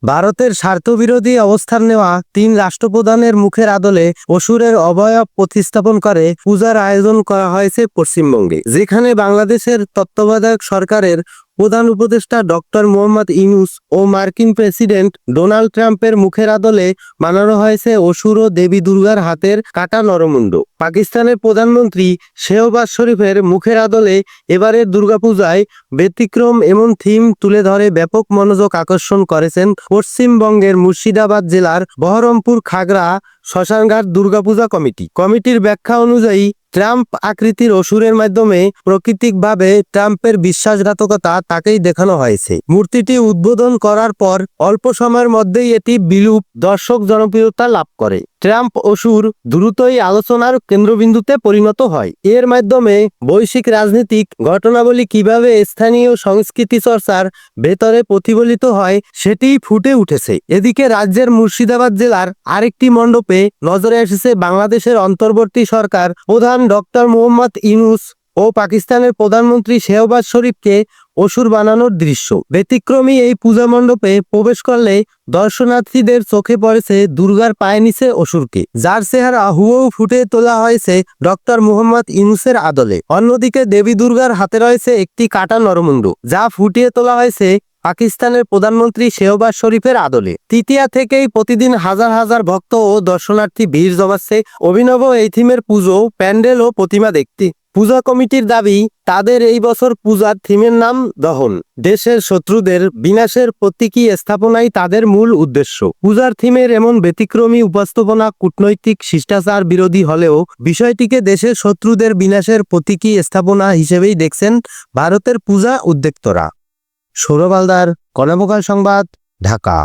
ভারতের স্বার্থবিরোধী অবস্থান নেওয়া 3 রাষ্ট্রপ্রধানের মুখের আদলে অসুরের অবয়ব প্রতিস্থাপন করে পূজার আয়োজন করা হয়েছে পশ্চিমবঙ্গে, যেখানে বাংলাদেশের তত্ত্বাবধায়ক সরকারের প্রধান উপদেষ্টা ডক্টর মোহাম্মদ ইউনূস ও মার্কিন প্রেসিডেন্ট ডোনাল্ড ট্রাম্পের মুখের আদলে বানানো হয়েছে অসুর ও দেবী দুর্গার হাতের কাটা নরমুণ্ড। পাকিস্তানের প্রধানমন্ত্রী শেহবাজ শরীফের মুখের আদলে এবারের দুর্গাপূজায় ব্যতিক্রম এমন থিম তুলে ধরে ব্যাপক মনোযোগ আকর্ষণ করেছেন পশ্চিমবঙ্গের মুর্শিদাবাদ জেলার বহরমপুর খাগড়া শ্মশানঘাট দুর্গাপূজা কমিটি। কমিটির ব্যাখ্যা অনুযায়ী ট্রাম্প আকৃতির অসুরের মাধ্যমে প্রাকৃতিকভাবে ট্রাম্পের বিশ্বাসঘাতকতা তাকেই দেখানো হয়েছে। মূর্তিটি উদ্বোধন করার পর অল্প সময়ের মধ্যেই এটি বিলুপ দর্শক জনপ্রিয়তা লাভ করে। ট্রাম্প অসুর দ্রুতই আলোচনার কেন্দ্রবিন্দুতে পরিণত হয়। এর মাধ্যমে বৈশ্বিক রাজনৈতিক ঘটনাবলী কিভাবে স্থানীয় সংস্কৃতি চর্চার ভেতরে প্রতিফলিত হয় সেটি ফুটে উঠেছে। এদিকে রাজ্যের মুর্শিদাবাদ জেলার আরেকটি মণ্ডপে নজরে এসেছে বাংলাদেশের অন্তর্বর্তী সরকার প্রধান ডক্টর মোহাম্মদ ইউনূস ও পাকিস্তানের প্রধানমন্ত্রী শেহবাজ শরীফকে অসুর বানানোর দৃশ্য। ব্যতিক্রমী এই পূজা মণ্ডপে প্রবেশ করলে দর্শনার্থীদের চোখে পড়েছে দুর্গার পায়ে নিচে অসুরকে, যার চেহারা হুবহু ফুটে তোলা হয়েছে ডক্টর মোহাম্মদ ইউনূসের আদলে। অন্যদিকে দেবী দুর্গার হাতে রয়েছে একটি কাটা নরমুণ্ড, যা ফুটিয়ে তোলা হয়েছে পাকিস্তানের প্রধানমন্ত্রী শেহবাজ শরীফের আদলে। তৃতীয়া থেকেই প্রতিদিন হাজার হাজার ভক্ত ও দর্শনার্থী ভিড় জমাচ্ছে অভিনব এই থিমের পুজো, প্যান্ডেল ও প্রতিমা দেখতে। পূজা কমিটির দাবি, তাদের এই বছর পূজার থিমের নাম দহন, দেশের শত্রুদের বিনাশের প্রতীকী স্থাপনাই তাদের মূল উদ্দেশ্য। পূজার থিমের এমন ব্যতিক্রমী উপস্থাপনা কূটনৈতিক শিষ্টাচার বিরোধী হলেও বিষয়টিকে দেশের শত্রুদের বিনাশের প্রতীকী স্থাপনা হিসেবেই দেখছেন ভারতের পূজা উদ্যোক্তারা। সৌরভ হালদার, কর্ণপ্রকাশ সংবাদ, ঢাকা।